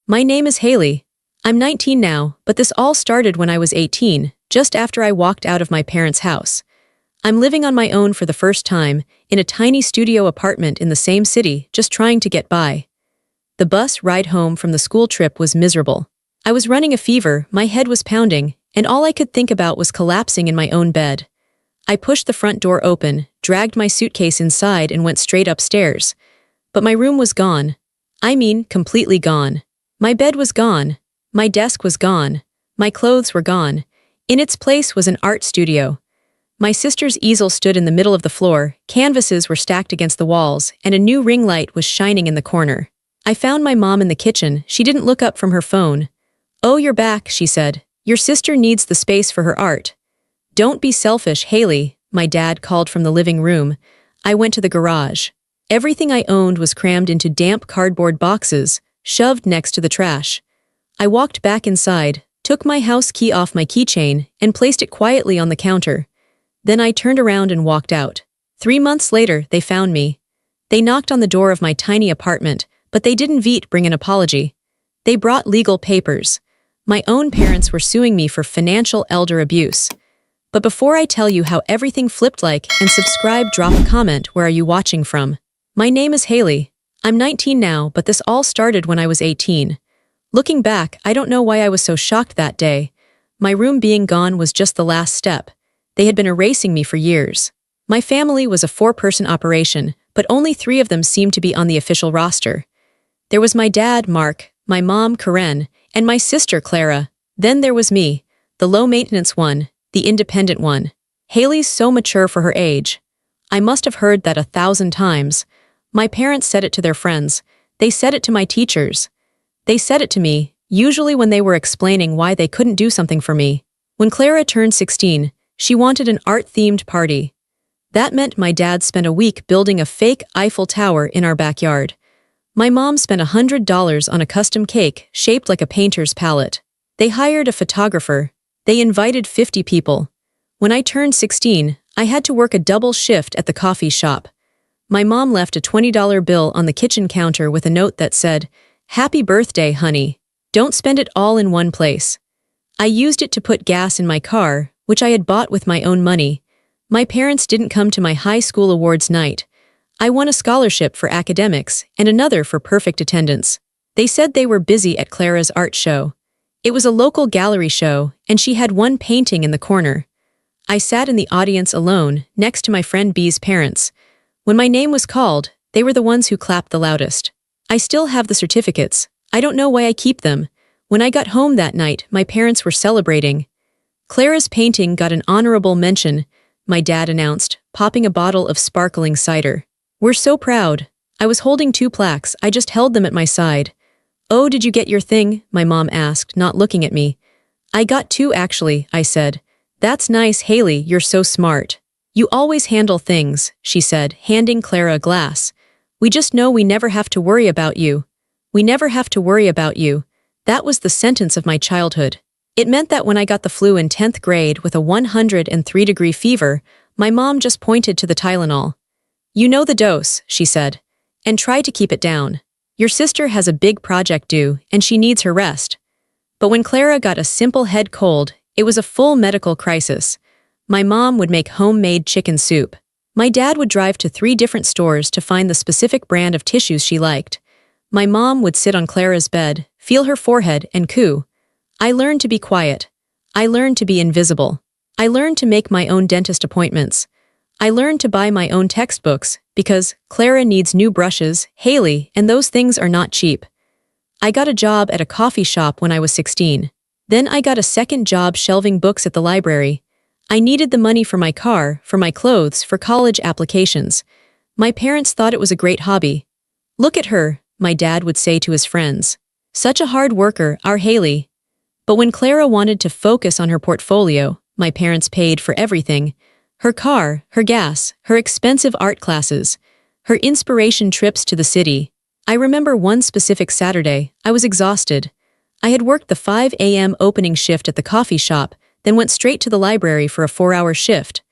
My name is Haley. I'm 19 now, but this all started when I was 18, just after I walked out of my parents' house. I'm living on my own for the first time, in a tiny studio apartment in the same city, just trying to get by. The bus ride home from the school trip was miserable. I was running a fever, my head was pounding, and all I could think about was collapsing in my own bed. I pushed the front door open, dragged my suitcase inside and went straight upstairs. But my room was gone. I mean, completely gone. My bed was gone. My desk was gone. My clothes were gone. In its place was an art studio. My sister's easel stood in the middle of the floor, canvases were stacked against the walls, and a new ring light was shining in the corner. I found my mom in the kitchen. She didn't look up from her phone. "Oh, you're back," she said. "Your sister needs the space for her art." "Don't be selfish, Haley," my dad called from the living room. I went to the garage. Everything I owned was crammed into damp cardboard boxes, shoved next to the trash. I walked back inside, took my house key off my keychain, and placed it quietly on the counter. Then I turned around and walked out. 3 months later, they found me. They knocked on the door of my tiny apartment, but they didn't bring an apology. They brought legal papers. My own parents were suing me for financial elder abuse. But before I tell you how everything flipped, like and subscribe, drop a comment. Where are you watching from? My name is Haley. I'm 19 now, but this all started when I was 18. Looking back, I don't know why I was so shocked that day. My room being gone was just the last step. They had been erasing me for years. My family was a 4-person operation, but only 3 of them seemed to be on the official roster. There was my dad, Mark, my mom, Karen, and my sister, Clara. Then there was me, the low-maintenance one, the independent one. Haley's so mature for her age. I must have heard that 1,000 times. My parents said it to their friends. They said it to my teachers. They said it to me, usually when they were explaining why they couldn't do something for me. When Clara turned 16, she wanted an art-themed party. That meant my dad spent a week building a fake Eiffel Tower in our backyard. My mom spent $100 on a custom cake shaped like a painter's palette. They hired a photographer. They invited 50 people. When I turned 16, I had to work a double shift at the coffee shop. My mom left a $20 bill on the kitchen counter with a note that said, "Happy birthday, honey. Don't spend it all in one place." I used it to put gas in my car, which I had bought with my own money. My parents didn't come to my high school awards night. I won a scholarship for academics and another for perfect attendance. They said they were busy at Clara's art show. It was a local gallery show, and she had one painting in the corner. I sat in the audience alone, next to my friend B's parents. When my name was called, they were the ones who clapped the loudest. I still have the certificates. I don't know why I keep them. When I got home that night, my parents were celebrating. "Clara's painting got an honorable mention," my dad announced, popping a bottle of sparkling cider. "We're so proud." I was holding 2 plaques, I just held them at my side. "Oh, did you get your thing?" my mom asked, not looking at me. "I got 2 actually," I said. "That's nice, Haley, you're so smart. You always handle things," she said, handing Clara a glass. "We just know we never have to worry about you. We never have to worry about you." That was the sentence of my childhood. It meant that when I got the flu in 10th grade with a 103-degree fever, my mom just pointed to the Tylenol. "You know the dose," she said, "and try to keep it down. Your sister has a big project due, and she needs her rest." But when Clara got a simple head cold, it was a full medical crisis. My mom would make homemade chicken soup. My dad would drive to 3 different stores to find the specific brand of tissues she liked. My mom would sit on Clara's bed, feel her forehead, and coo. I learned to be quiet. I learned to be invisible. I learned to make my own dentist appointments. I learned to buy my own textbooks, because Clara needs new brushes, Haley, and those things are not cheap. I got a job at a coffee shop when I was 16. Then I got a second job shelving books at the library. I needed the money for my car, for my clothes, for college applications. My parents thought it was a great hobby. "Look at her," my dad would say to his friends. "Such a hard worker, our Haley." But when Clara wanted to focus on her portfolio, my parents paid for everything. Her car, her gas, her expensive art classes, her inspiration trips to the city. I remember one specific Saturday, I was exhausted. I had worked the 5 a.m. opening shift at the coffee shop, then went straight to the library for a 4-hour shift.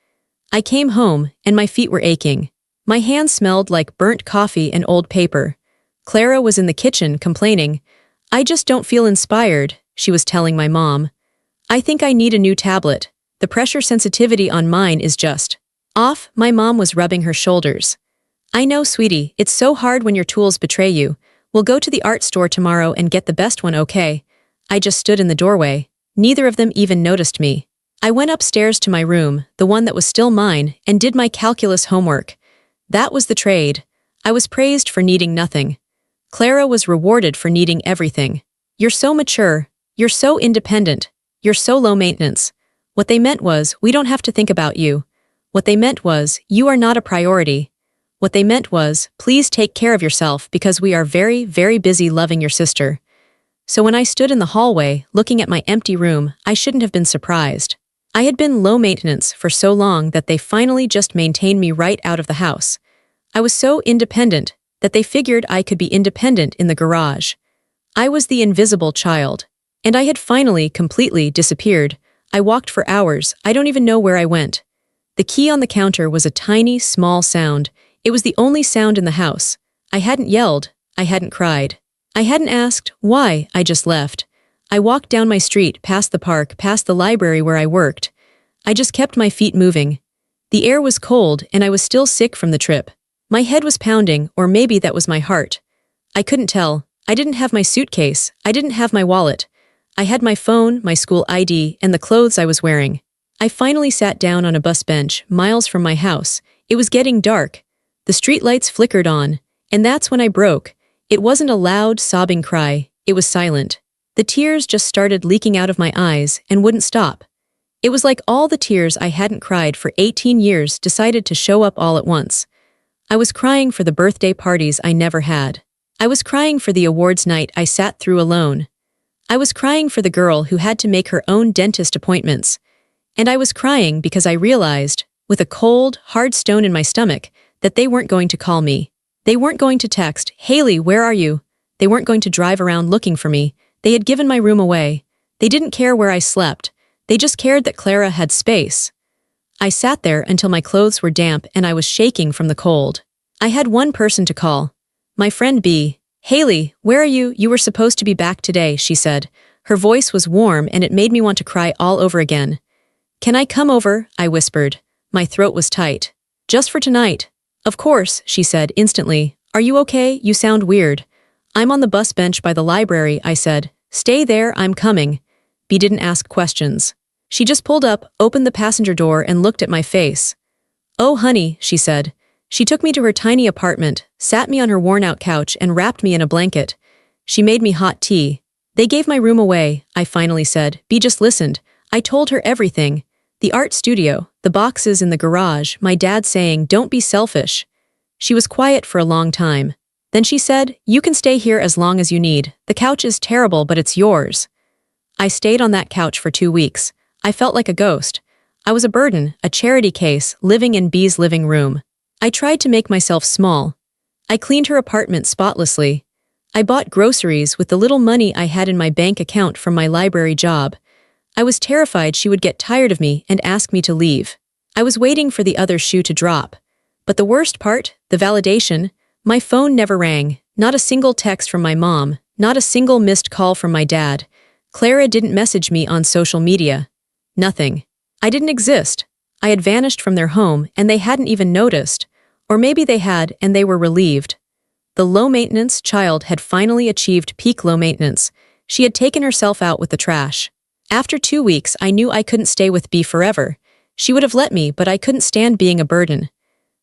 I came home, and my feet were aching. My hands smelled like burnt coffee and old paper. Clara was in the kitchen, complaining. I just don't feel inspired, she was telling my mom. I think I need a new tablet. The pressure sensitivity on mine is just off. My mom was rubbing her shoulders. I know, sweetie, it's so hard when your tools betray you. We'll go to the art store tomorrow and get the best one, okay? I just stood in the doorway. Neither of them even noticed me. I went upstairs to my room, the one that was still mine, and did my calculus homework. That was the trade. I was praised for needing nothing. Clara was rewarded for needing everything. You're so mature. You're so independent. You're so low maintenance. What they meant was, we don't have to think about you. What they meant was, you are not a priority. What they meant was, please take care of yourself because we are very, very busy loving your sister. So when I stood in the hallway, looking at my empty room, I shouldn't have been surprised. I had been low maintenance for so long that they finally just maintained me right out of the house. I was so independent that they figured I could be independent in the garage. I was the invisible child. And I had finally completely disappeared. I walked for hours. I don't even know where I went. The key on the counter was a tiny, small sound. It was the only sound in the house. I hadn't yelled. I hadn't cried. I hadn't asked why. I just left. I walked down my street, past the park, past the library where I worked. I just kept my feet moving. The air was cold and I was still sick from the trip. My head was pounding, or maybe that was my heart. I couldn't tell. I didn't have my suitcase. I didn't have my wallet. I had my phone, my school ID, and the clothes I was wearing. I finally sat down on a bus bench, miles from my house. It was getting dark. The streetlights flickered on, and that's when I broke. It wasn't a loud, sobbing cry. It was silent. The tears just started leaking out of my eyes and wouldn't stop. It was like all the tears I hadn't cried for 18 years decided to show up all at once. I was crying for the birthday parties I never had. I was crying for the awards night I sat through alone. I was crying for the girl who had to make her own dentist appointments. And I was crying because I realized, with a cold, hard stone in my stomach, that they weren't going to call me. They weren't going to text, "Haley, where are you?" They weren't going to drive around looking for me. They had given my room away. They didn't care where I slept. They just cared that Clara had space. I sat there until my clothes were damp and I was shaking from the cold. I had one person to call. My friend B. "Haley, where are you? You were supposed to be back today," she said. Her voice was warm and it made me want to cry all over again. "Can I come over?" I whispered. My throat was tight. "Just for tonight." "Of course," she said instantly. "Are you okay? You sound weird." "I'm on the bus bench by the library," I said. "Stay there, I'm coming." B didn't ask questions. She just pulled up, opened the passenger door and looked at my face. "Oh, honey," she said. She took me to her tiny apartment, sat me on her worn-out couch and wrapped me in a blanket. She made me hot tea. "They gave my room away," I finally said. B just listened. I told her everything. The art studio, the boxes in the garage, my dad saying, "Don't be selfish." She was quiet for a long time. Then she said, "You can stay here as long as you need. The couch is terrible, but it's yours." I stayed on that couch for 2 weeks. I felt like a ghost. I was a burden, a charity case, living in B's living room. I tried to make myself small. I cleaned her apartment spotlessly. I bought groceries with the little money I had in my bank account from my library job. I was terrified she would get tired of me and ask me to leave. I was waiting for the other shoe to drop. But the worst part, the validation, my phone never rang, not a single text from my mom, not a single missed call from my dad. Clara didn't message me on social media. Nothing. I didn't exist. I had vanished from their home and they hadn't even noticed. Or maybe they had and they were relieved. The low-maintenance child had finally achieved peak low maintenance. She had taken herself out with the trash. After 2 weeks, I knew I couldn't stay with B forever. She would have let me, but I couldn't stand being a burden.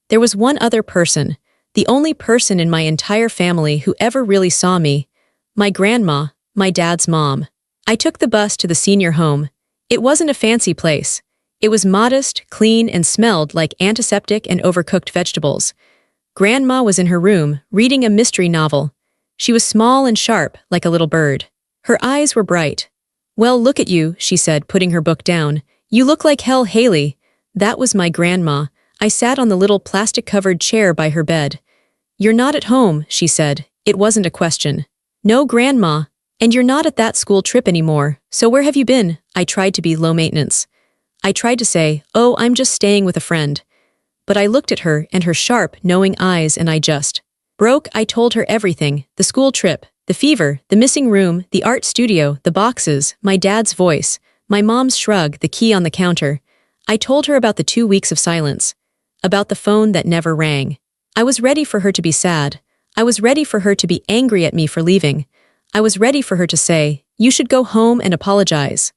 There was one other person, the only person in my entire family who ever really saw me. My grandma, my dad's mom. I took the bus to the senior home. It wasn't a fancy place. It was modest, clean, and smelled like antiseptic and overcooked vegetables. Grandma was in her room, reading a mystery novel. She was small and sharp, like a little bird. Her eyes were bright. "Well, look at you," she said, putting her book down. "You look like hell, Haley." That was my grandma. I sat on the little plastic-covered chair by her bed. "You're not at home," she said. It wasn't a question. "No, Grandma. And you're not at that school trip anymore. So where have you been?" I tried to be low maintenance. I tried to say, "Oh, I'm just staying with a friend." But I looked at her and her sharp, knowing eyes and I just broke. I told her everything, the school trip, The fever, the missing room, the art studio, the boxes, my dad's voice, my mom's shrug, the key on the counter. I told her about the 2 weeks of silence, about the phone that never rang. I was ready for her to be sad. I was ready for her to be angry at me for leaving. I was ready for her to say, "You should go home and apologize."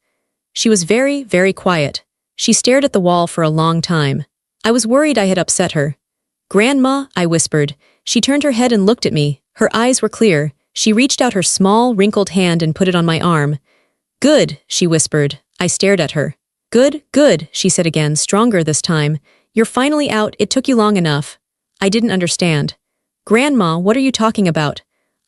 She was very, very quiet. She stared at the wall for a long time. I was worried I had upset her. "Grandma," I whispered. She turned her head and looked at me. Her eyes were clear. She reached out her small, wrinkled hand and put it on my arm. "Good," she whispered. I stared at her. "Good, good," she said again, stronger this time. "You're finally out, it took you long enough." I didn't understand. "Grandma, what are you talking about?"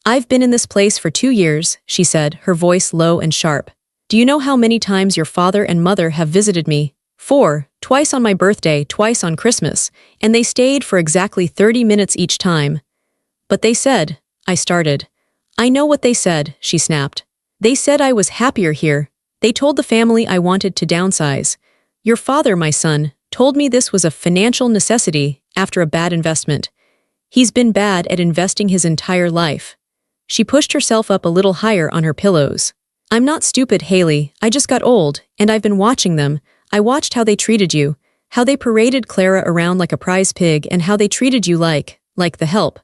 "I've been in this place for 2 years," she said, her voice low and sharp. "Do you know how many times your father and mother have visited me?" 4, twice on my birthday, twice on Christmas, and they stayed for exactly 30 minutes each time. "But they said," I started. "I know what they said," she snapped. "They said I was happier here. They told the family I wanted to downsize. Your father, my son, told me this was a financial necessity after a bad investment. He's been bad at investing his entire life." She pushed herself up a little higher on her pillows. "I'm not stupid, Haley. I just got old, and I've been watching them. I watched how they treated you, how they paraded Clara around like a prize pig, and how they treated you like the help."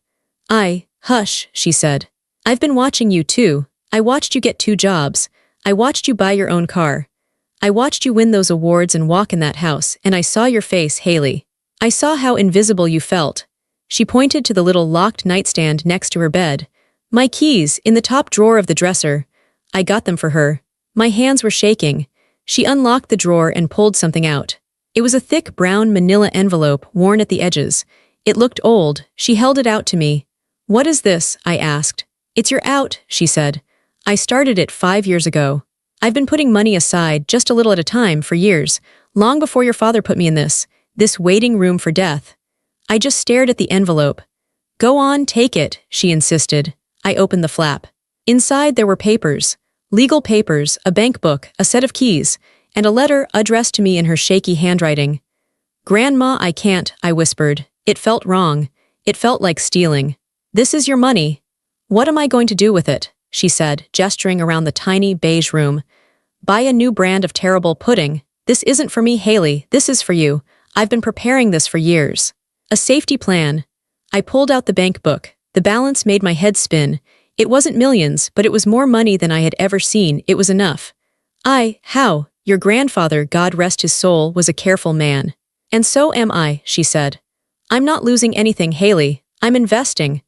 Hush," she said. "I've been watching you too. I watched you get 2 jobs. I watched you buy your own car. I watched you win those awards and walk in that house, and I saw your face, Haley. I saw how invisible you felt." She pointed to the little locked nightstand next to her bed. "My keys, in the top drawer of the dresser. I got them for her." My hands were shaking. She unlocked the drawer and pulled something out. It was a thick brown manila envelope worn at the edges. It looked old. She held it out to me. "What is this?" I asked. "It's your out," she said. "I started it 5 years ago. I've been putting money aside just a little at a time for years, long before your father put me in this waiting room for death." I just stared at the envelope. "Go on, take it," she insisted. I opened the flap. Inside there were papers. Legal papers, a bank book, a set of keys, and a letter addressed to me in her shaky handwriting. "Grandma, I can't," I whispered. It felt wrong. It felt like stealing. "This is your money." "What am I going to do with it?" she said, gesturing around the tiny beige room. "Buy a new brand of terrible pudding. This isn't for me, Haley. This is for you. I've been preparing this for years. A safety plan." I pulled out the bank book. The balance made my head spin. It wasn't millions, but it was more money than I had ever seen. It was enough. How? Your grandfather, God rest his soul, was a careful man. "And so am I," she said. "I'm not losing anything, Haley. I'm investing.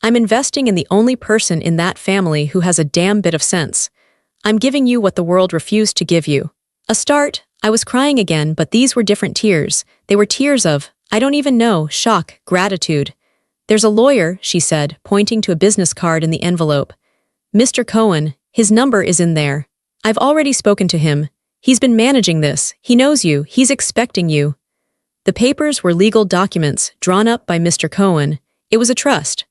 I'm investing in the only person in that family who has a damn bit of sense. I'm giving you what the world refused to give you." A start. I was crying again, but these were different tears. They were tears of, I don't even know, shock, gratitude. "There's a lawyer," she said, pointing to a business card in the envelope. "Mr. Cohen, his number is in there. I've already spoken to him. He's been managing this. He knows you. He's expecting you." The papers were legal documents drawn up by Mr. Cohen. It was a trust.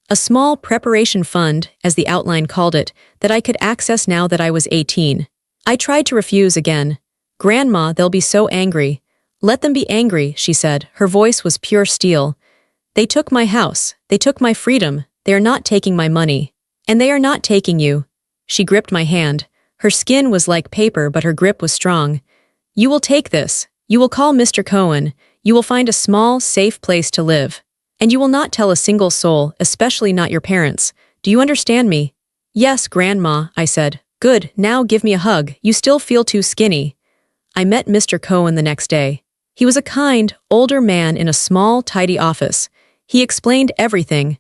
A small preparation fund, as the outline called it, that I could access now that I was 18. I tried to refuse again. "Grandma, they'll be so angry." "Let them be angry," she said. Her voice was pure steel. "They took my house. They took my freedom. They are not taking my money. And they are not taking you." She gripped my hand. Her skin was like paper, but her grip was strong. "You will take this. You will call Mr. Cohen. You will find a small, safe place to live. And you will not tell a single soul, especially not your parents. Do you understand me?" "Yes, Grandma," I said. "Good, now give me a hug. You still feel too skinny." I met Mr. Cohen the next day. He was a kind, older man in a small, tidy office. He explained everything.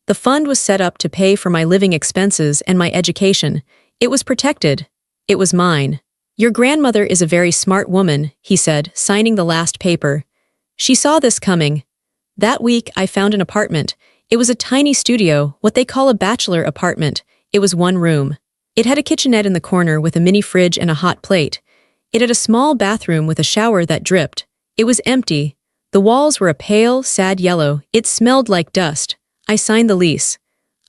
The fund was set up to pay for my living expenses and my education. It was protected. It was mine. "Your grandmother is a very smart woman," he said, signing the last paper. "She saw this coming." That week, I found an apartment. It was a tiny studio, what they call a bachelor apartment. It was 1 room. It had a kitchenette in the corner with a mini fridge and a hot plate. It had a small bathroom with a shower that dripped. It was empty. The walls were a pale, sad yellow. It smelled like dust. I signed the lease.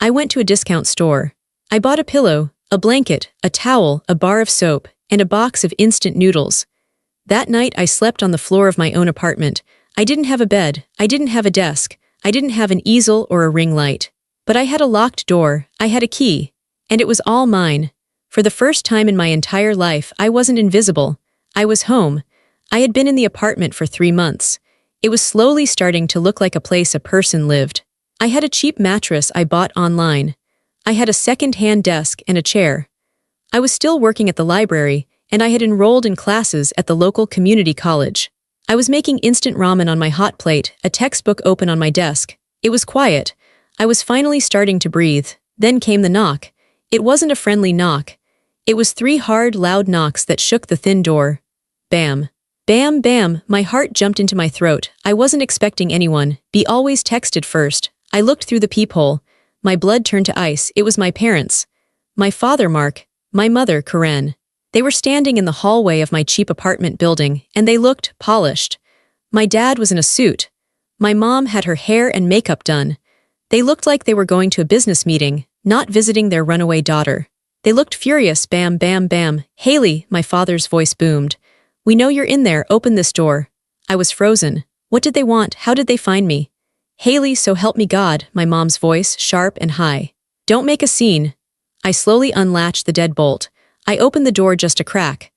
I went to a discount store. I bought a pillow, a blanket, a towel, a bar of soap, and a box of instant noodles. That night I slept on the floor of my own apartment. I didn't have a bed. I didn't have a desk. I didn't have an easel or a ring light. But I had a locked door. I had a key. And it was all mine. For the first time in my entire life, I wasn't invisible. I was home. I had been in the apartment for 3 months. It was slowly starting to look like a place a person lived. I had a cheap mattress I bought online. I had a second-hand desk and a chair. I was still working at the library, and I had enrolled in classes at the local community college. I was making instant ramen on my hot plate, a textbook open on my desk. It was quiet. I was finally starting to breathe. Then came the knock. It wasn't a friendly knock. It was 3 hard, loud knocks that shook the thin door. Bam. Bam, bam, my heart jumped into my throat. I wasn't expecting anyone. Be always texted first. I looked through the peephole. My blood turned to ice. It was my parents. My father, Mark. My mother, Karen. They were standing in the hallway of my cheap apartment building, and they looked polished. My dad was in a suit. My mom had her hair and makeup done. They looked like they were going to a business meeting, not visiting their runaway daughter. They looked furious. Bam, bam, bam. Haley, my father's voice boomed. We know you're in there. Open this door. I was frozen. What did they want? How did they find me? Haley, so help me God, my mom's voice, sharp and high. Don't make a scene. I slowly unlatched the deadbolt. I opened the door just a crack.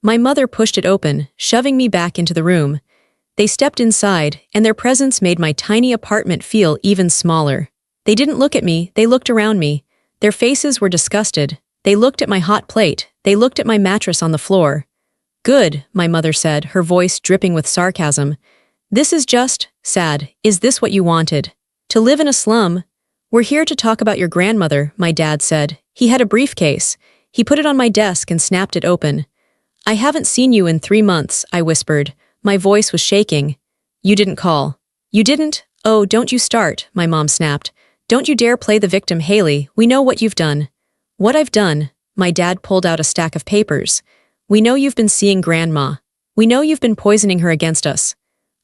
My mother pushed it open, shoving me back into the room. They stepped inside, and their presence made my tiny apartment feel even smaller. They didn't look at me, they looked around me. Their faces were disgusted. They looked at my hot plate. They looked at my mattress on the floor. Good, my mother said, her voice dripping with sarcasm. This is just sad. Is this what you wanted? To live in a slum? We're here to talk about your grandmother, my dad said. He had a briefcase. He put it on my desk and snapped it open. I haven't seen you in 3 months, I whispered. My voice was shaking. You didn't call. You didn't? Oh, don't you start, my mom snapped. Don't you dare play the victim, Haley. We know what you've done. What I've done? My dad pulled out a stack of papers. We know you've been seeing Grandma. We know you've been poisoning her against us.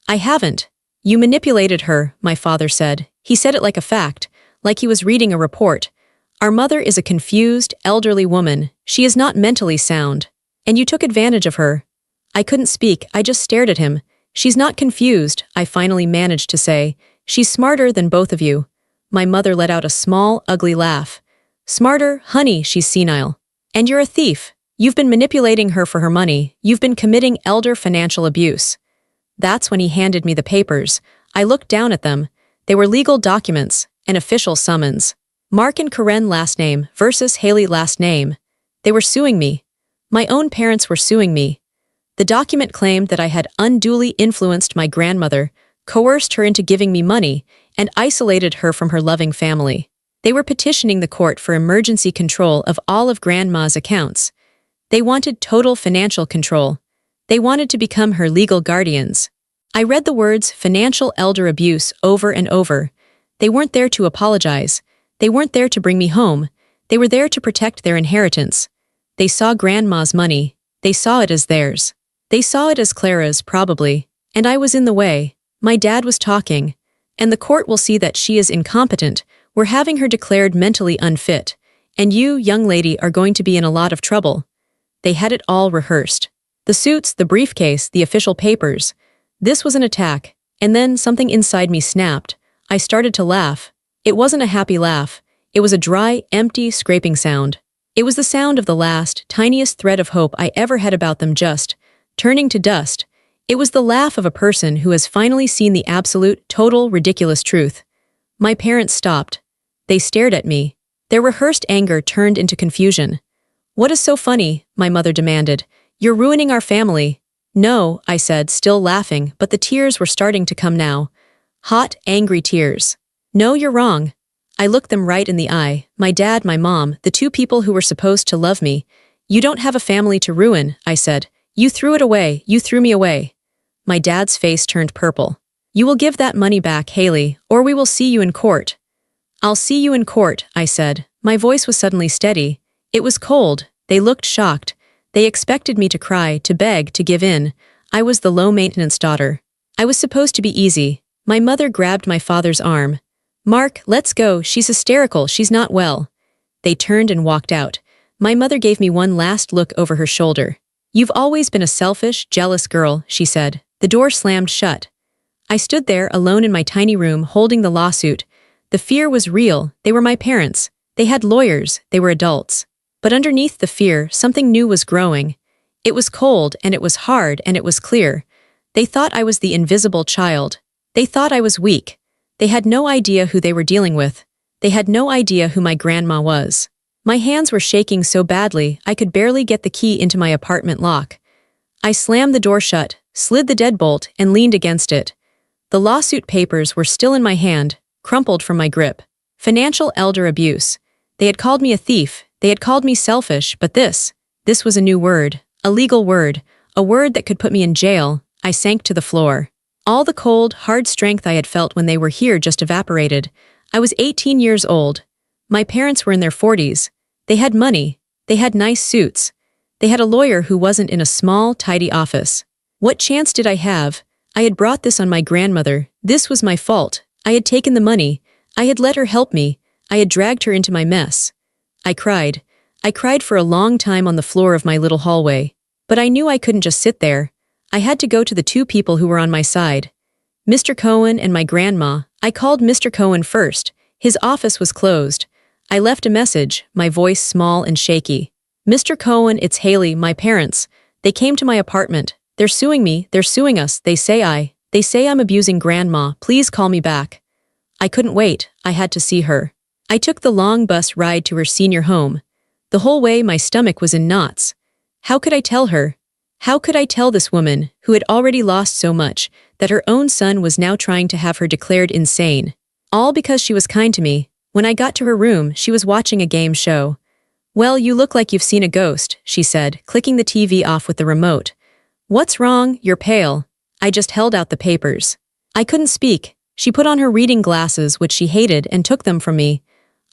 I haven't. You manipulated her, my father said. He said it like a fact, like he was reading a report. Our mother is a confused, elderly woman. She is not mentally sound. And you took advantage of her. I couldn't speak, I just stared at him. She's not confused, I finally managed to say. She's smarter than both of you. My mother let out a small, ugly laugh. Smarter, honey, she's senile. And you're a thief. You've been manipulating her for her money. You've been committing elder financial abuse. That's when he handed me the papers. I looked down at them. They were legal documents, an official summons. Mark and Karen last name versus Haley last name. They were suing me. My own parents were suing me. The document claimed that I had unduly influenced my grandmother, coerced her into giving me money, and isolated her from her loving family. They were petitioning the court for emergency control of all of Grandma's accounts. They wanted total financial control. They wanted to become her legal guardians. I read the words financial elder abuse over and over. They weren't there to apologize. They weren't there to bring me home. They were there to protect their inheritance. They saw Grandma's money. They saw it as theirs. They saw it as Clara's, probably. And I was in the way. My dad was talking. And the court will see that she is incompetent. We're having her declared mentally unfit. And you, young lady, are going to be in a lot of trouble. They had it all rehearsed. The suits, the briefcase, the official papers. This was an attack. And then something inside me snapped. I started to laugh. It wasn't a happy laugh. It was a dry, empty, scraping sound. It was the sound of the last, tiniest thread of hope I ever had about them just turning to dust. It was the laugh of a person who has finally seen the absolute, total, ridiculous truth. My parents stopped. They stared at me. Their rehearsed anger turned into confusion. What is so funny? My mother demanded. You're ruining our family. No, I said, still laughing, but the tears were starting to come now. Hot, angry tears. No, you're wrong. I looked them right in the eye. My dad, my mom, the 2 people who were supposed to love me. You don't have a family to ruin, I said. You threw it away. You threw me away. My dad's face turned purple. You will give that money back, Haley, or we will see you in court. I'll see you in court, I said. My voice was suddenly steady. It was cold. They looked shocked. They expected me to cry, to beg, to give in. I was the low-maintenance daughter. I was supposed to be easy. My mother grabbed my father's arm. Mark, let's go. She's hysterical. She's not well. They turned and walked out. My mother gave me one last look over her shoulder. You've always been a selfish, jealous girl, she said. The door slammed shut. I stood there alone in my tiny room holding the lawsuit. The fear was real. They were my parents. They had lawyers, they were adults. But underneath the fear, something new was growing. It was cold, and it was hard, and it was clear. They thought I was the invisible child. They thought I was weak. They had no idea who they were dealing with. They had no idea who my grandma was. My hands were shaking so badly I could barely get the key into my apartment lock. I slammed the door shut, slid the deadbolt, and leaned against it. The lawsuit papers were still in my hand, crumpled from my grip. Financial elder abuse. They had called me a thief, they had called me selfish, but this was a new word, a legal word, a word that could put me in jail. I sank to the floor. All the cold, hard strength I had felt when they were here just evaporated. I was 18 years old. My parents were in their 40s. They had money. They had nice suits. They had a lawyer who wasn't in a small, tidy office. What chance did I have? I had brought this on my grandmother. This was my fault. I had taken the money. I had let her help me. I had dragged her into my mess. I cried. I cried for a long time on the floor of my little hallway. But I knew I couldn't just sit there. I had to go to the two people who were on my side. Mr. Cohen and my grandma. I called Mr. Cohen first. His office was closed. I left a message, my voice small and shaky. Mr. Cohen, it's Haley, my parents. They came to my apartment. They're suing me, they're suing us, they say I'm abusing grandma, please call me back. I couldn't wait, I had to see her. I took the long bus ride to her senior home. The whole way my stomach was in knots. How could I tell her? How could I tell this woman, who had already lost so much, that her own son was now trying to have her declared insane? All because she was kind to me. When I got to her room, she was watching a game show. Well, you look like you've seen a ghost, she said, clicking the TV off with the remote. What's wrong? You're pale. I just held out the papers. I couldn't speak. She put on her reading glasses, which she hated, and took them from me.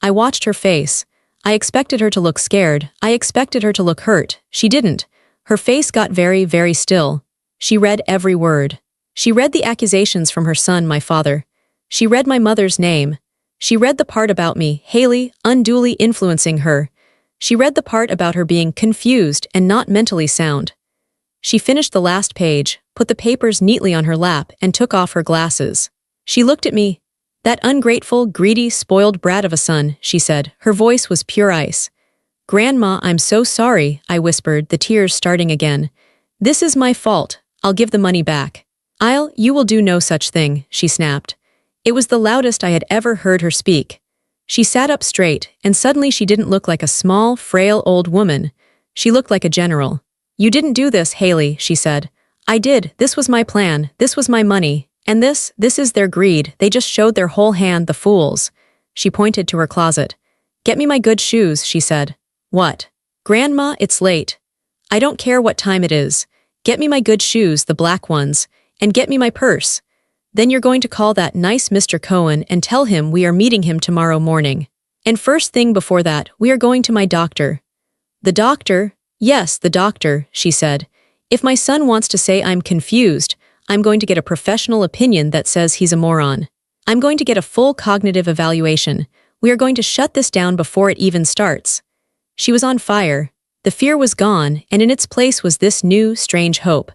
I watched her face. I expected her to look scared. I expected her to look hurt. She didn't. Her face got very, very still. She read every word. She read the accusations from her son, my father. She read my mother's name. She read the part about me, Haley, unduly influencing her. She read the part about her being confused and not mentally sound. She finished the last page, put the papers neatly on her lap, and took off her glasses. She looked at me. That ungrateful, greedy, spoiled brat of a son, she said. Her voice was pure ice. Grandma, I'm so sorry, I whispered, the tears starting again. This is my fault. I'll give the money back. You will do no such thing, she snapped. It was the loudest I had ever heard her speak. She sat up straight, and suddenly she didn't look like a small, frail old woman. She looked like a general. You didn't do this, Haley, she said. I did. This was my plan. This was my money. And this is their greed. They just showed their whole hand, the fools. She pointed to her closet. Get me my good shoes, she said. What? Grandma, it's late. I don't care what time it is. Get me my good shoes, the black ones, and get me my purse. Then you're going to call that nice Mr. Cohen and tell him we are meeting him tomorrow morning. And first thing before that, we are going to my doctor. The doctor? Yes, the doctor, she said. If my son wants to say I'm confused, I'm going to get a professional opinion that says he's a moron. I'm going to get a full cognitive evaluation. We are going to shut this down before it even starts. She was on fire. The fear was gone, and in its place was this new, strange hope.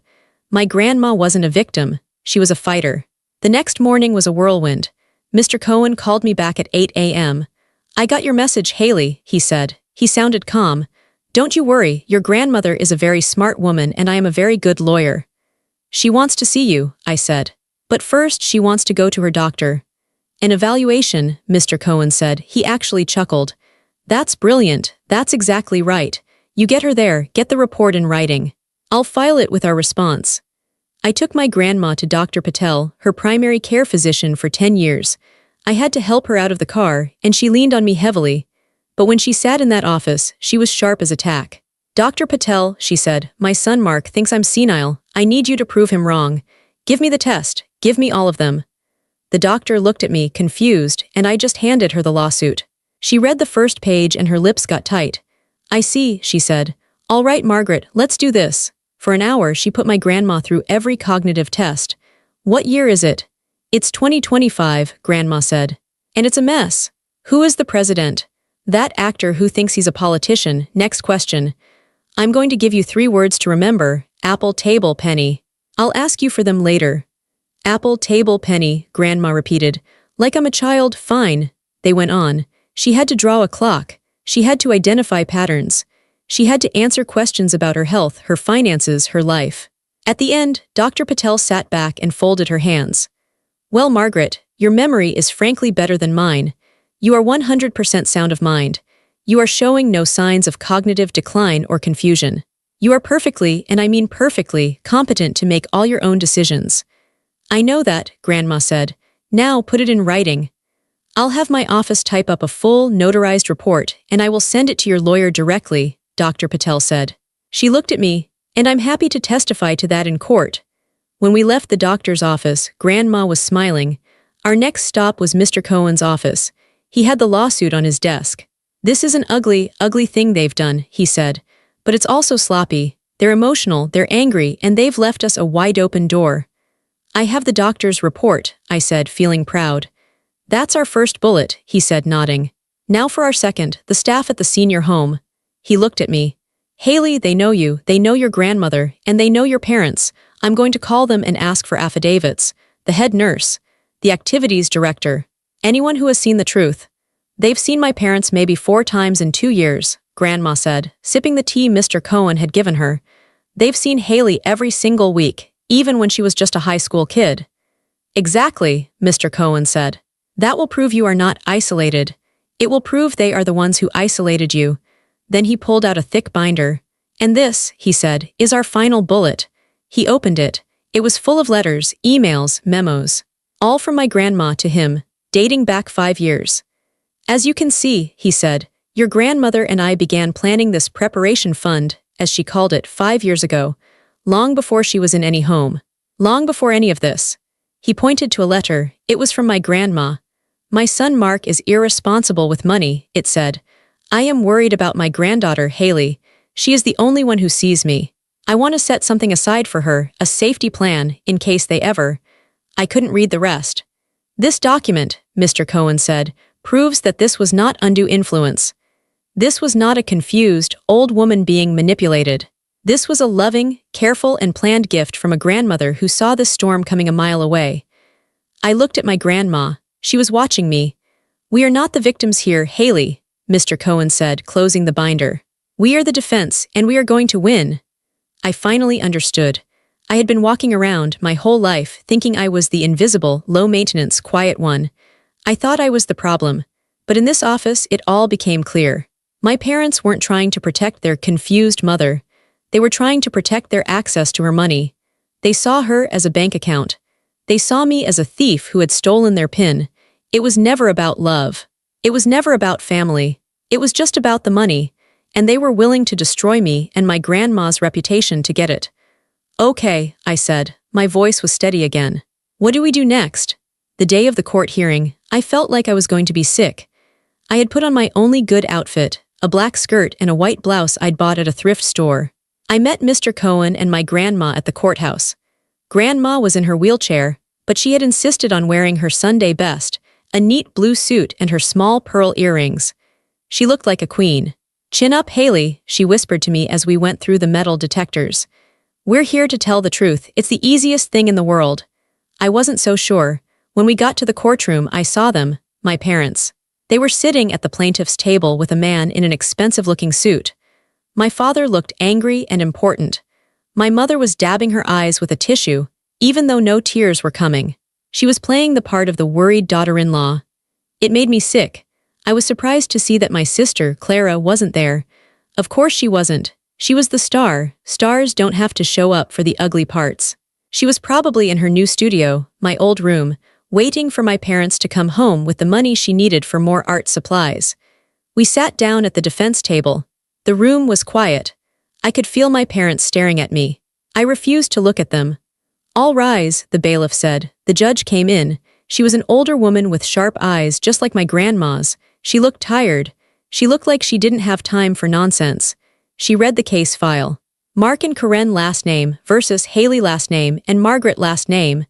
My grandma wasn't a victim. She was a fighter. The next morning was a whirlwind. Mr. Cohen called me back at 8 a.m. I got your message, Haley, he said. He sounded calm. Don't you worry, your grandmother is a very smart woman and I am a very good lawyer. She wants to see you, I said. But first she wants to go to her doctor. An evaluation, Mr. Cohen said. He actually chuckled. That's brilliant. That's exactly right. You get her there, get the report in writing. I'll file it with our response. I took my grandma to Dr. Patel, her primary care physician for 10 years. I had to help her out of the car, and she leaned on me heavily. But when she sat in that office, she was sharp as a tack. Dr. Patel, she said, my son Mark thinks I'm senile. I need you to prove him wrong. Give me the test. Give me all of them. The doctor looked at me, confused, and I just handed her the lawsuit. She read the first page and her lips got tight. I see, she said. All right, Margaret, let's do this. For an hour, she put my grandma through every cognitive test. What year is it? It's 2025, Grandma said. And it's a mess. Who is the president? That actor who thinks he's a politician. Next question. I'm going to give you 3 words to remember. Apple, table, penny. I'll ask you for them later. Apple, table, penny, Grandma repeated. Like I'm a child, fine. They went on. She had to draw a clock. She had to identify patterns. She had to answer questions about her health, her finances, her life. At the end, Dr. Patel sat back and folded her hands. "Well, Margaret, your memory is frankly better than mine. You are 100% sound of mind. You are showing no signs of cognitive decline or confusion. You are perfectly, and I mean perfectly, competent to make all your own decisions." "I know that," Grandma said. "Now put it in writing." "I'll have my office type up a full, notarized report, and I will send it to your lawyer directly," Dr. Patel said. She looked at me, "And I'm happy to testify to that in court." When we left the doctor's office, Grandma was smiling. Our next stop was Mr. Cohen's office. He had the lawsuit on his desk. "This is an ugly, ugly thing they've done," he said. "But it's also sloppy. They're emotional, they're angry, and they've left us a wide-open door." "I have the doctor's report," I said, feeling proud. "That's our first bullet," he said, nodding. "Now for our second, the staff at the senior home." He looked at me. "Haley, they know you, they know your grandmother, and they know your parents. I'm going to call them and ask for affidavits. The head nurse, the activities director, anyone who has seen the truth." "They've seen my parents maybe 4 times in 2 years," Grandma said, sipping the tea Mr. Cohen had given her. "They've seen Haley every single week, even when she was just a high school kid." "Exactly," Mr. Cohen said. "That will prove you are not isolated. It will prove they are the ones who isolated you." Then he pulled out a thick binder. "And this," he said, "is our final bullet." He opened it. It was full of letters, emails, memos. All from my grandma to him, dating back 5 years. "As you can see," he said, "your grandmother and I began planning this preparation fund, as she called it, 5 years ago, long before she was in any home. Long before any of this." He pointed to a letter. It was from my grandma. "My son Mark is irresponsible with money," it said. "I am worried about my granddaughter, Haley. She is the only one who sees me. I want to set something aside for her, a safety plan, in case they ever—" I couldn't read the rest. "This document," Mr. Cohen said, "proves that this was not undue influence. This was not a confused, old woman being manipulated. This was a loving, careful, and planned gift from a grandmother who saw this storm coming a mile away." I looked at my grandma. She was watching me. "We are not the victims here, Haley," Mr. Cohen said, closing the binder. "We are the defense, and we are going to win." I finally understood. I had been walking around my whole life thinking I was the invisible, low-maintenance, quiet one. I thought I was the problem. But in this office, it all became clear. My parents weren't trying to protect their confused mother. They were trying to protect their access to her money. They saw her as a bank account. They saw me as a thief who had stolen their PIN. It was never about love. It was never about family. It was just about the money. And they were willing to destroy me and my grandma's reputation to get it. "Okay," I said. My voice was steady again. "What do we do next?" The day of the court hearing, I felt like I was going to be sick. I had put on my only good outfit, a black skirt and a white blouse I'd bought at a thrift store. I met Mr. Cohen and my grandma at the courthouse. Grandma was in her wheelchair, but she had insisted on wearing her Sunday best, a neat blue suit and her small pearl earrings. She looked like a queen. "Chin up, Haley," she whispered to me as we went through the metal detectors. "We're here to tell the truth. It's the easiest thing in the world." I wasn't so sure. When we got to the courtroom, I saw them, my parents. They were sitting at the plaintiff's table with a man in an expensive-looking suit. My father looked angry and important. My mother was dabbing her eyes with a tissue, even though no tears were coming. She was playing the part of the worried daughter-in-law. It made me sick. I was surprised to see that my sister, Clara, wasn't there. Of course she wasn't. She was the star. Stars don't have to show up for the ugly parts. She was probably in her new studio, my old room, waiting for my parents to come home with the money she needed for more art supplies. We sat down at the defense table. The room was quiet. I could feel my parents staring at me. I refused to look at them. "All rise," the bailiff said. The judge came in. She was an older woman with sharp eyes, just like my grandma's. She looked tired. She looked like she didn't have time for nonsense. She read the case file. Mark and Karen last name versus Haley last name and Margaret last name.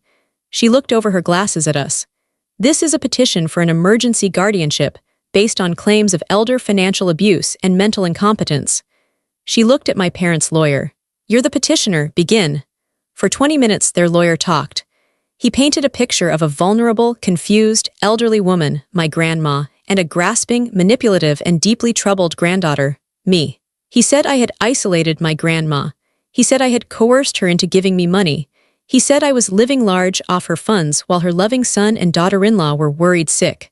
She looked over her glasses at us. "This is a petition for an emergency guardianship based on claims of elder financial abuse and mental incompetence." She looked at my parents' lawyer. "You're the petitioner, begin." For 20 minutes their lawyer talked. He painted a picture of a vulnerable, confused, elderly woman, my grandma, and a grasping, manipulative, and deeply troubled granddaughter, me. He said I had isolated my grandma. He said I had coerced her into giving me money. He said I was living large off her funds while her loving son and daughter-in-law were worried sick.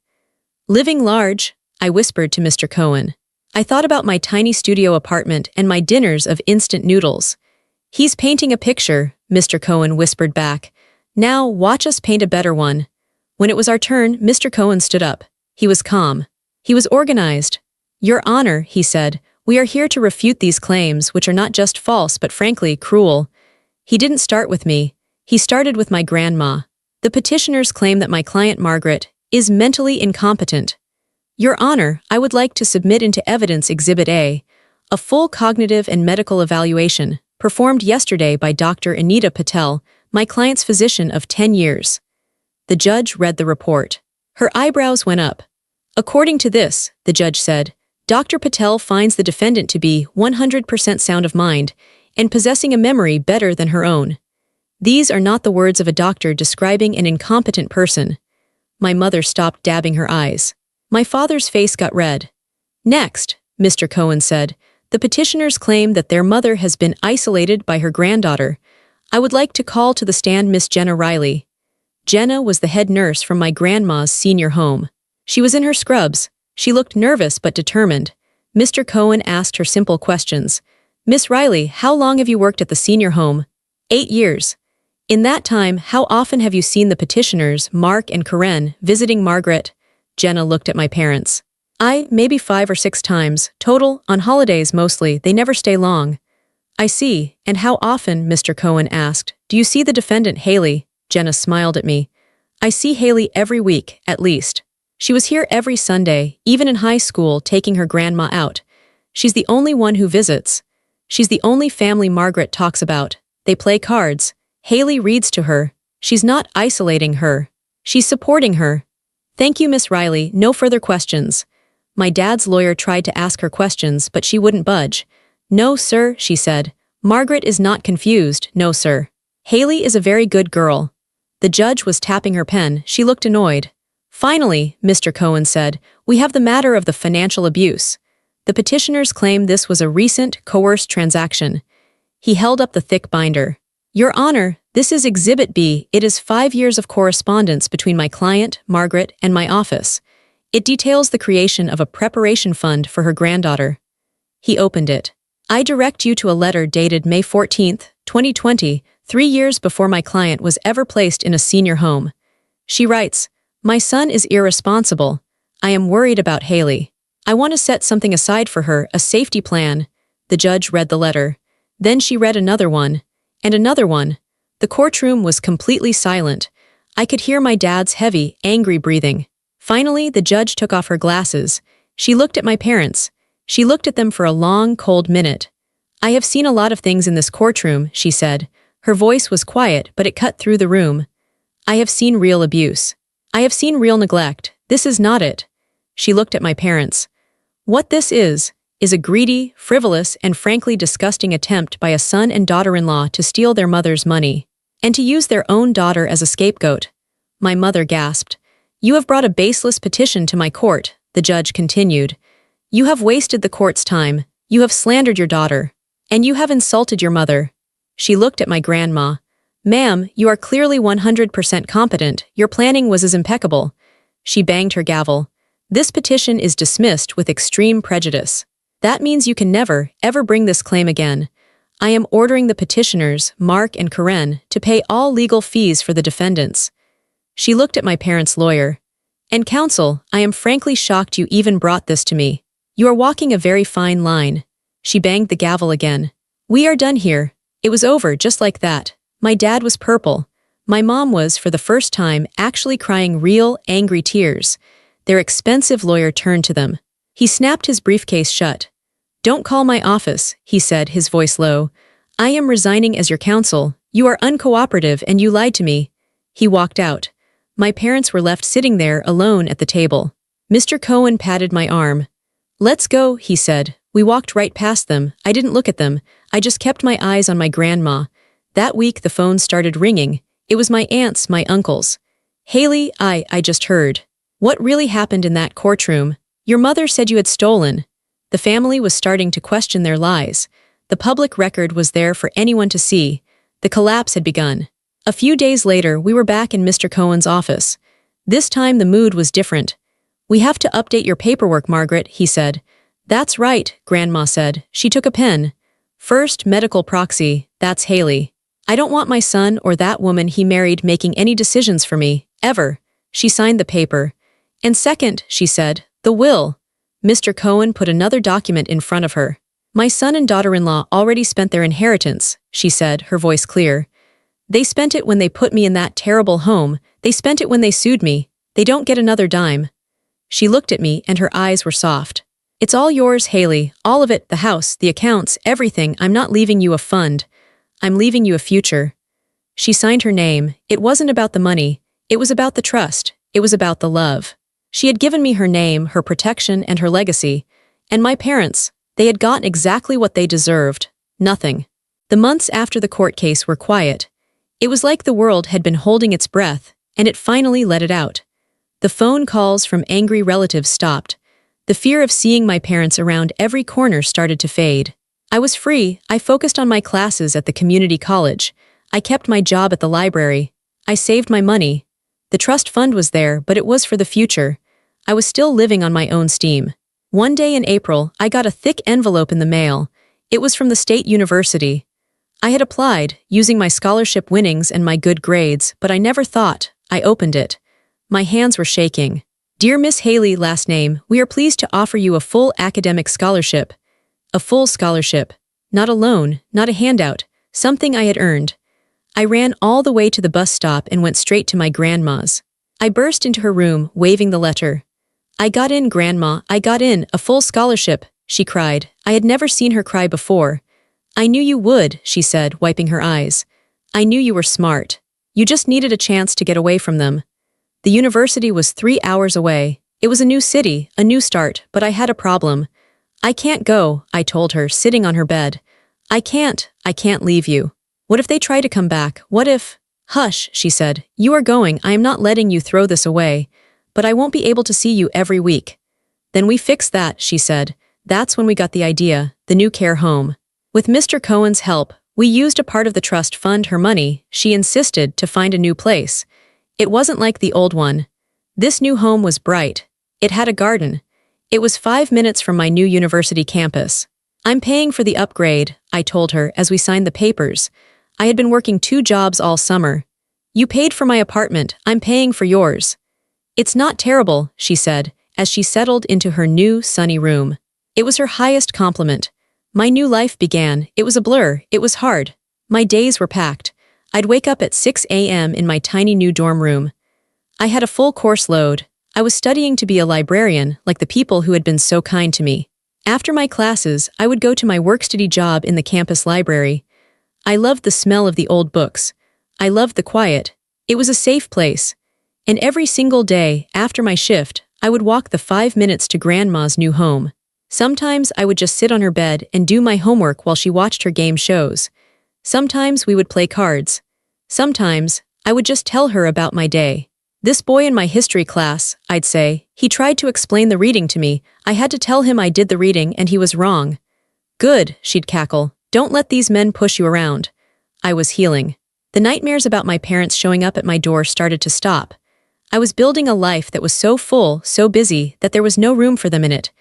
Living large, I whispered to Mr. Cohen. I thought about my tiny studio apartment and my dinners of instant noodles. He's painting a picture, Mr. Cohen whispered back. Now watch us paint a better one. When it was our turn, Mr. Cohen stood up. He was calm. He was organized. Your Honor, he said, we are here to refute these claims, which are not just false but frankly cruel. He didn't start with me. He started with my grandma. The petitioners claim that my client Margaret is mentally incompetent. Your Honor, I would like to submit into evidence Exhibit A, a full cognitive and medical evaluation, performed yesterday by Dr. Anita Patel, my client's physician of 10 years. The judge read the report. Her eyebrows went up. According to this, the judge said, Dr. Patel finds the defendant to be 100% sound of mind and possessing a memory better than her own. These are not the words of a doctor describing an incompetent person. My mother stopped dabbing her eyes. My father's face got red. Next, Mr. Cohen said, the petitioners claim that their mother has been isolated by her granddaughter. I would like to call to the stand Miss Jenna Riley. Jenna was the head nurse from my grandma's senior home. She was in her scrubs. She looked nervous but determined. Mr. Cohen asked her simple questions. Miss Riley, how long have you worked at the senior home? 8 years. In that time, how often have you seen the petitioners, Mark and Karen, visiting Margaret? Jenna looked at my parents. Maybe 5 or 6 times, total, on holidays mostly, they never stay long. I see, and how often, Mr. Cohen asked, do you see the defendant Haley? Jenna smiled at me. I see Haley every week, at least. She was here every Sunday, even in high school, taking her grandma out. She's the only one who visits. She's the only family Margaret talks about. They play cards. Haley reads to her. She's not isolating her. She's supporting her. Thank you, Miss Riley. No further questions. My dad's lawyer tried to ask her questions, but she wouldn't budge. No, sir, she said. Margaret is not confused, no, sir. Haley is a very good girl. The judge was tapping her pen. She looked annoyed. Finally, Mr. Cohen said, we have the matter of the financial abuse. The petitioners claim this was a recent, coerced transaction. He held up the thick binder. Your Honor, this is Exhibit B. It is 5 years of correspondence between my client, Margaret, and my office. It details the creation of a preparation fund for her granddaughter. He opened it. I direct you to a letter dated May 14, 2020, 3 years before my client was ever placed in a senior home. She writes, my son is irresponsible. I am worried about Haley. I want to set something aside for her, a safety plan. The judge read the letter. Then she read another one. And another one. The courtroom was completely silent. I could hear my dad's heavy, angry breathing. Finally, the judge took off her glasses. She looked at my parents. She looked at them for a long, cold minute. I have seen a lot of things in this courtroom, she said. Her voice was quiet, but it cut through the room. I have seen real abuse. I have seen real neglect. This is not it. She looked at my parents. What this is a greedy, frivolous, and frankly disgusting attempt by a son and daughter-in-law to steal their mother's money, and to use their own daughter as a scapegoat. My mother gasped. You have brought a baseless petition to my court, the judge continued. You have wasted the court's time, you have slandered your daughter, and you have insulted your mother. She looked at my grandma. Ma'am, you are clearly 100% competent, your planning was as impeccable. She banged her gavel. This petition is dismissed with extreme prejudice. That means you can never, ever bring this claim again. I am ordering the petitioners, Mark and Karen, to pay all legal fees for the defendants. She looked at my parents' lawyer. And counsel, I am frankly shocked you even brought this to me. You are walking a very fine line. She banged the gavel again. We are done here. It was over just like that. My dad was purple. My mom was, for the first time, actually crying real, angry tears. Their expensive lawyer turned to them. He snapped his briefcase shut. Don't call my office, he said, his voice low. I am resigning as your counsel. You are uncooperative and you lied to me. He walked out. My parents were left sitting there alone at the table. Mr. Cohen patted my arm. Let's go, he said. We walked right past them. I didn't look at them. I just kept my eyes on my grandma. That week the phone started ringing. It was my aunts, my uncles. Haley, I just heard. What really happened in that courtroom? Your mother said you had stolen. The family was starting to question their lies. The public record was there for anyone to see. The collapse had begun. A few days later, we were back in Mr. Cohen's office. This time the mood was different. We have to update your paperwork, Margaret, he said. That's right, Grandma said. She took a pen. First, medical proxy, that's Haley. I don't want my son or that woman he married making any decisions for me, ever. She signed the paper. And second, she said, the will. Mr. Cohen put another document in front of her. My son and daughter-in-law already spent their inheritance, she said, her voice clear. They spent it when they put me in that terrible home. They spent it when they sued me. They don't get another dime. She looked at me and her eyes were soft. It's all yours, Haley, all of it, the house, the accounts, everything. I'm not leaving you a fund. I'm leaving you a future. She signed her name. It wasn't about the money. It was about the trust. It was about the love. She had given me her name, her protection, and her legacy. And my parents, they had gotten exactly what they deserved. Nothing. The months after the court case were quiet. It was like the world had been holding its breath, and it finally let it out. The phone calls from angry relatives stopped. The fear of seeing my parents around every corner started to fade. I was free. I focused on my classes at the community college. I kept my job at the library. I saved my money. The trust fund was there, but it was for the future. I was still living on my own steam. One day in April, I got a thick envelope in the mail. It was from the state university. I had applied, using my scholarship winnings and my good grades, but I never thought. I opened it. My hands were shaking. Dear Miss Haley, last name, we are pleased to offer you a full academic scholarship. A full scholarship. Not a loan, not a handout, something I had earned. I ran all the way to the bus stop and went straight to my grandma's. I burst into her room, waving the letter. I got in, Grandma, I got in, a full scholarship, she cried. I had never seen her cry before. I knew you would, she said, wiping her eyes. I knew you were smart. You just needed a chance to get away from them. The university was 3 hours away. It was a new city, a new start, but I had a problem. I can't go, I told her, sitting on her bed. I can't leave you. What if they try to come back? What if… Hush, she said. You are going, I am not letting you throw this away. But I won't be able to see you every week. Then we fixed that, she said. That's when we got the idea, the new care home. With Mr. Cohen's help, we used a part of the trust fund her money, she insisted, to find a new place. It wasn't like the old one. This new home was bright. It had a garden. It was 5 minutes from my new university campus. I'm paying for the upgrade, I told her as we signed the papers. I had been working 2 jobs all summer. You paid for my apartment, I'm paying for yours. It's not terrible, she said, as she settled into her new, sunny room. It was her highest compliment. My new life began. It was a blur. It was hard. My days were packed. I'd wake up at 6 a.m. in my tiny new dorm room. I had a full course load. I was studying to be a librarian, like the people who had been so kind to me. After my classes, I would go to my work-study job in the campus library. I loved the smell of the old books. I loved the quiet. It was a safe place. And every single day, after my shift, I would walk the 5 minutes to Grandma's new home. Sometimes I would just sit on her bed and do my homework while she watched her game shows. Sometimes we would play cards. Sometimes, I would just tell her about my day. This boy in my history class, I'd say, he tried to explain the reading to me. I had to tell him I did the reading and he was wrong. Good, she'd cackle. Don't let these men push you around. I was healing. The nightmares about my parents showing up at my door started to stop. I was building a life that was so full, so busy, that there was no room for them in it.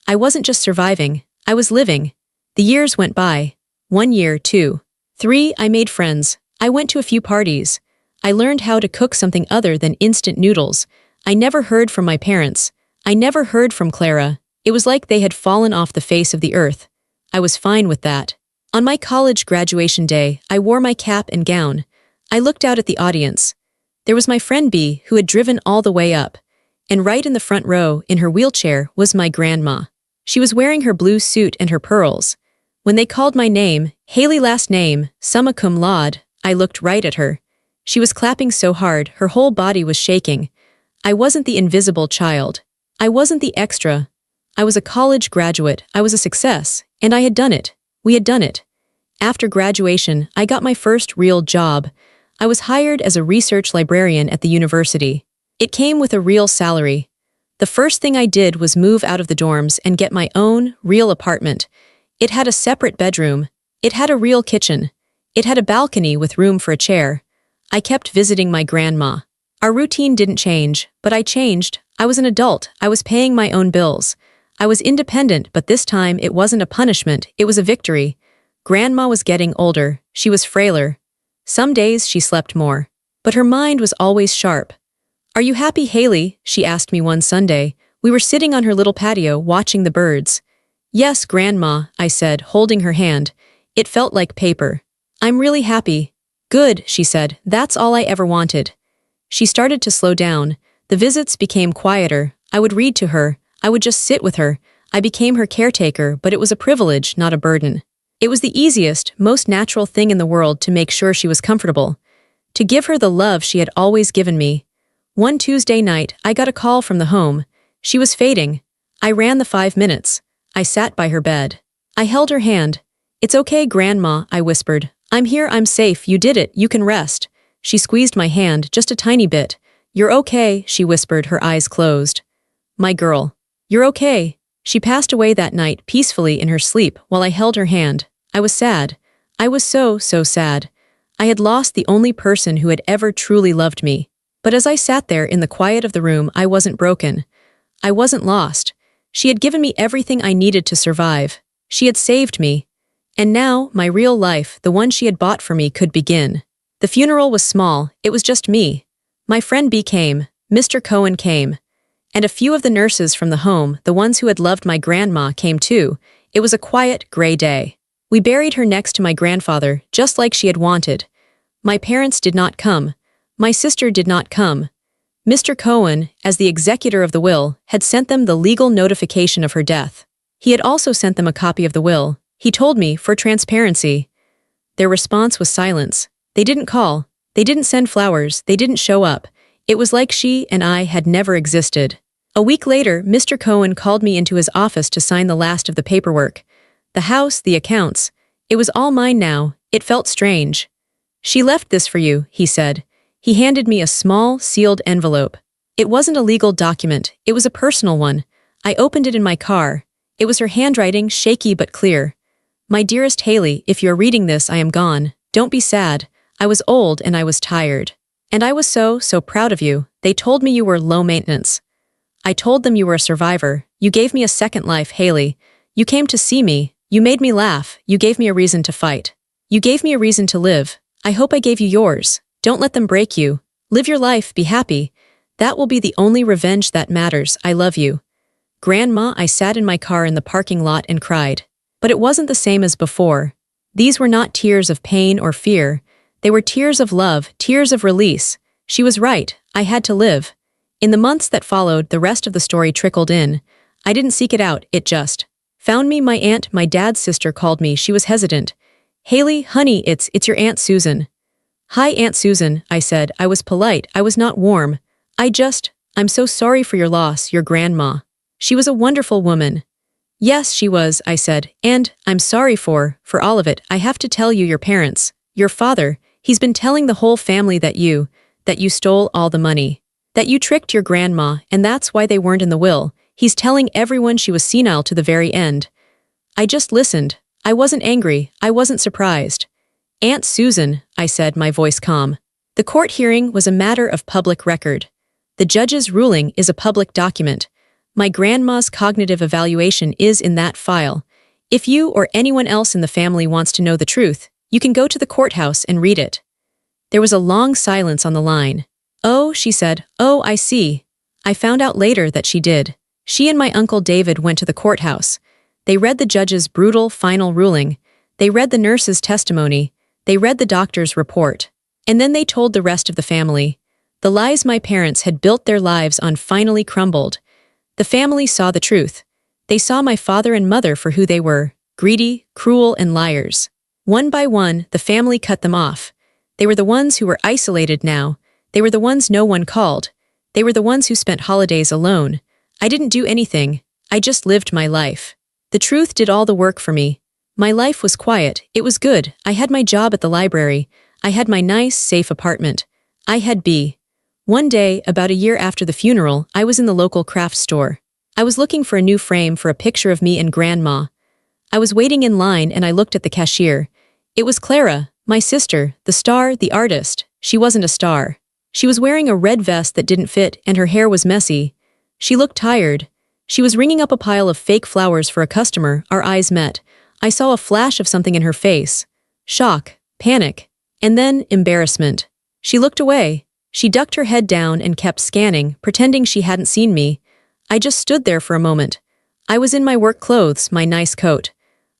I wasn't just surviving, I was living. The years went by. 1 year, 2, 3, I made friends. I went to a few parties. I learned how to cook something other than instant noodles. I never heard from my parents. I never heard from Clara. It was like they had fallen off the face of the earth. I was fine with that. On my college graduation day, I wore my cap and gown. I looked out at the audience. There was my friend B, who had driven all the way up. And right in the front row, in her wheelchair, was my grandma. She was wearing her blue suit and her pearls. When they called my name, Haley last name, summa cum laude, I looked right at her. She was clapping so hard, her whole body was shaking. I wasn't the invisible child. I wasn't the extra. I was a college graduate, I was a success, and I had done it. We had done it. After graduation, I got my first real job. I was hired as a research librarian at the university. It came with a real salary. The first thing I did was move out of the dorms and get my own, real apartment. It had a separate bedroom. It had a real kitchen. It had a balcony with room for a chair. I kept visiting my grandma. Our routine didn't change, but I changed. I was an adult. I was paying my own bills. I was independent, but this time it wasn't a punishment, it was a victory. Grandma was getting older. She was frailer. Some days she slept more. But her mind was always sharp. "Are you happy, Haley?" she asked me one Sunday. We were sitting on her little patio watching the birds. "Yes, Grandma," I said, holding her hand. It felt like paper. "I'm really happy." "Good," she said. "That's all I ever wanted." She started to slow down. The visits became quieter. I would read to her. I would just sit with her. I became her caretaker, but it was a privilege, not a burden. It was the easiest, most natural thing in the world to make sure she was comfortable. To give her the love she had always given me. One Tuesday night, I got a call from the home. She was fading. I ran the 5 minutes. I sat by her bed. I held her hand. "It's okay, Grandma," I whispered. "I'm here, I'm safe, you did it, you can rest." She squeezed my hand, just a tiny bit. "You're okay," she whispered, her eyes closed. "My girl. You're okay." She passed away that night, peacefully in her sleep, while I held her hand. I was sad. I was so sad. I had lost the only person who had ever truly loved me. But as I sat there in the quiet of the room, I wasn't broken. I wasn't lost. She had given me everything I needed to survive. She had saved me. And now, my real life, the one she had bought for me, could begin. The funeral was small, it was just me. My friend B came, Mr. Cohen came. And a few of the nurses from the home, the ones who had loved my grandma, came too. It was a quiet, gray day. We buried her next to my grandfather, just like she had wanted. My parents did not come. My sister did not come. Mr. Cohen, as the executor of the will, had sent them the legal notification of her death. He had also sent them a copy of the will. He told me, for transparency. Their response was silence. They didn't call. They didn't send flowers. They didn't show up. It was like she and I had never existed. A week later, Mr. Cohen called me into his office to sign the last of the paperwork. The house, the accounts. It was all mine now. It felt strange. "She left this for you," he said. He handed me a small, sealed envelope. It wasn't a legal document. It was a personal one. I opened it in my car. It was her handwriting, shaky but clear. "My dearest Haley, if you're reading this, I am gone. Don't be sad. I was old and I was tired. And I was so proud of you. They told me you were low maintenance. I told them you were a survivor. You gave me a second life, Haley. You came to see me. You made me laugh. You gave me a reason to fight. You gave me a reason to live. I hope I gave you yours. Don't let them break you. Live your life, be happy. That will be the only revenge that matters. I love you." Grandma, I sat in my car in the parking lot and cried. But it wasn't the same as before. These were not tears of pain or fear. They were tears of love, tears of release. She was right. I had to live. In the months that followed, the rest of the story trickled in. I didn't seek it out, it just found me. My aunt, my dad's sister, called me. She was hesitant. "Haley, honey, it's your Aunt Susan." "Hi, Aunt Susan," I said. I was polite. I was not warm. "I'm so sorry for your loss, your grandma. She was a wonderful woman." "Yes, she was," I said. "And I'm sorry for all of it. I have to tell you, your parents, your father, he's been telling the whole family that you stole all the money. That you tricked your grandma, and that's why they weren't in the will. He's telling everyone she was senile to the very end." I just listened. I wasn't angry. I wasn't surprised. "Aunt Susan," I said, my voice calm. "The court hearing was a matter of public record. The judge's ruling is a public document. My grandma's cognitive evaluation is in that file. If you or anyone else in the family wants to know the truth, you can go to the courthouse and read it." There was a long silence on the line. "Oh," she said. "Oh, I see." I found out later that she did. She and my Uncle David went to the courthouse. They read the judge's brutal, final ruling. They read the nurse's testimony. They read the doctor's report. And then they told the rest of the family. The lies my parents had built their lives on finally crumbled. The family saw the truth. They saw my father and mother for who they were, greedy, cruel, and liars. One by one, the family cut them off. They were the ones who were isolated now. They were the ones no one called. They were the ones who spent holidays alone. I didn't do anything. I just lived my life. The truth did all the work for me. My life was quiet. It was good. I had my job at the library. I had my nice, safe apartment. I had B. One day, about a year after the funeral, I was in the local craft store. I was looking for a new frame for a picture of me and Grandma. I was waiting in line and I looked at the cashier. It was Clara, my sister, the star, the artist. She wasn't a star. She was wearing a red vest that didn't fit and her hair was messy. She looked tired. She was ringing up a pile of fake flowers for a customer. Our eyes met. I saw a flash of something in her face. Shock, panic, and then embarrassment. She looked away. She ducked her head down and kept scanning, pretending she hadn't seen me. I just stood there for a moment. I was in my work clothes, my nice coat.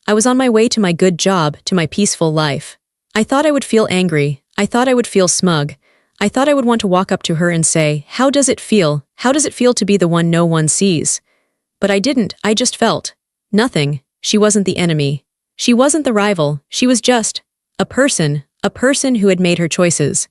I was on my way to my good job, to my peaceful life. I thought I would feel angry. I thought I would feel smug. I thought I would want to walk up to her and say, "How does it feel? How does it feel to be the one no one sees?" But I didn't. I just felt nothing. She wasn't the enemy. She wasn't the rival. She was just a person who had made her choices.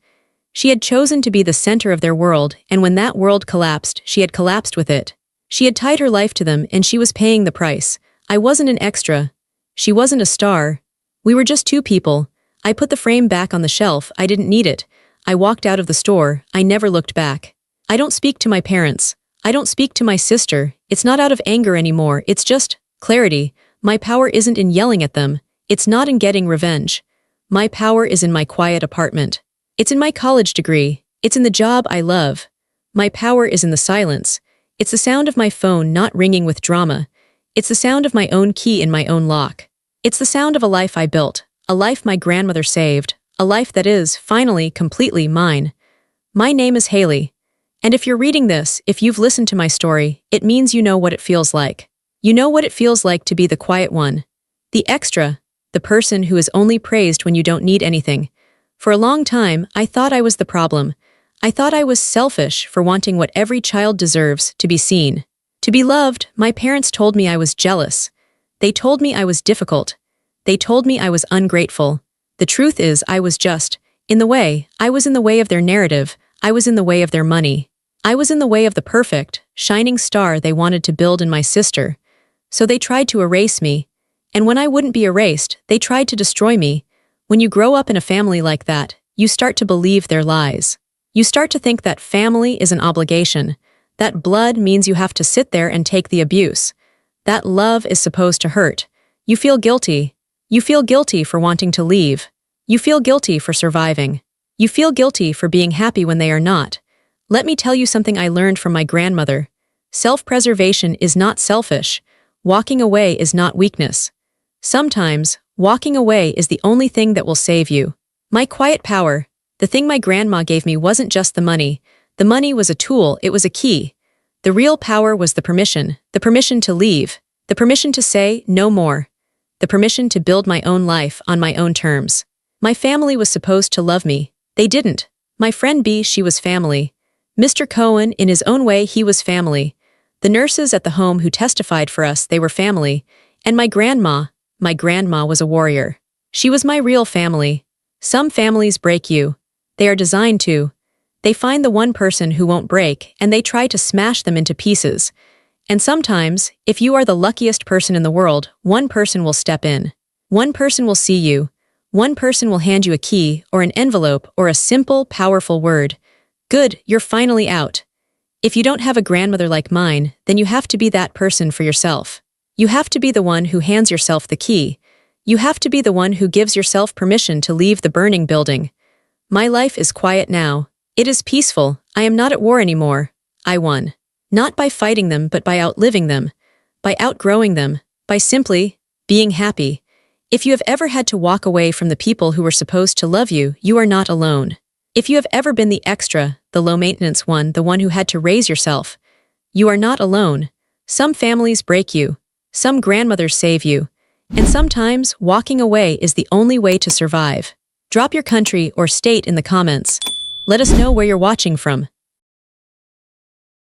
She had chosen to be the center of their world, and when that world collapsed, she had collapsed with it. She had tied her life to them, and she was paying the price. I wasn't an extra. She wasn't a star. We were just two people. I put the frame back on the shelf. I didn't need it. I walked out of the store. I never looked back. I don't speak to my parents. I don't speak to my sister. It's not out of anger anymore. It's just clarity. My power isn't in yelling at them. It's not in getting revenge. My power is in my quiet apartment. It's in my college degree. It's in the job I love. My power is in the silence. It's the sound of my phone not ringing with drama. It's the sound of my own key in my own lock. It's the sound of a life I built, a life my grandmother saved, a life that is, finally, completely mine. My name is Haley. And if you're reading this, if you've listened to my story, it means you know what it feels like. You know what it feels like to be the quiet one. The extra, the person who is only praised when you don't need anything. For a long time, I thought I was the problem. I thought I was selfish for wanting what every child deserves, to be seen. To be loved. My parents told me I was jealous. They told me I was difficult. They told me I was ungrateful. The truth is I was just in the way. I was in the way of their narrative. I was in the way of their money. I was in the way of the perfect, shining star they wanted to build in my sister. So they tried to erase me. And when I wouldn't be erased, they tried to destroy me. When you grow up in a family like that, you start to believe their lies. You start to think that family is an obligation, that blood means you have to sit there and take the abuse, that love is supposed to hurt. You feel guilty. You feel guilty for wanting to leave. You feel guilty for surviving. You feel guilty for being happy when they are not. Let me tell you something I learned from my grandmother. Self-preservation is not selfish. Walking away is not weakness. Sometimes, walking away is the only thing that will save you. My quiet power, the thing my grandma gave me, wasn't just the money. The money was a tool, it was a key. The real power was the permission to leave, the permission to say no more, the permission to build my own life on my own terms. My family was supposed to love me. They didn't. My friend B, she was family. Mr. Cohen, in his own way, he was family. The nurses at the home who testified for us, they were family. And my grandma was a warrior. She was my real family. Some families break you. They are designed to. They find the one person who won't break, and they try to smash them into pieces. And sometimes, if you are the luckiest person in the world, one person will step in. One person will see you. One person will hand you a key, or an envelope, or a simple, powerful word. Good, you're finally out. If you don't have a grandmother like mine, then you have to be that person for yourself. You have to be the one who hands yourself the key. You have to be the one who gives yourself permission to leave the burning building. My life is quiet now. It is peaceful. I am not at war anymore. I won. Not by fighting them, but by outliving them, by outgrowing them, by simply being happy. If you have ever had to walk away from the people who were supposed to love you, you are not alone. If you have ever been the extra, the low-maintenance one, the one who had to raise yourself, you are not alone. Some families break you. Some grandmothers save you. And sometimes, walking away is the only way to survive. Drop your country or state in the comments. Let us know where you're watching from.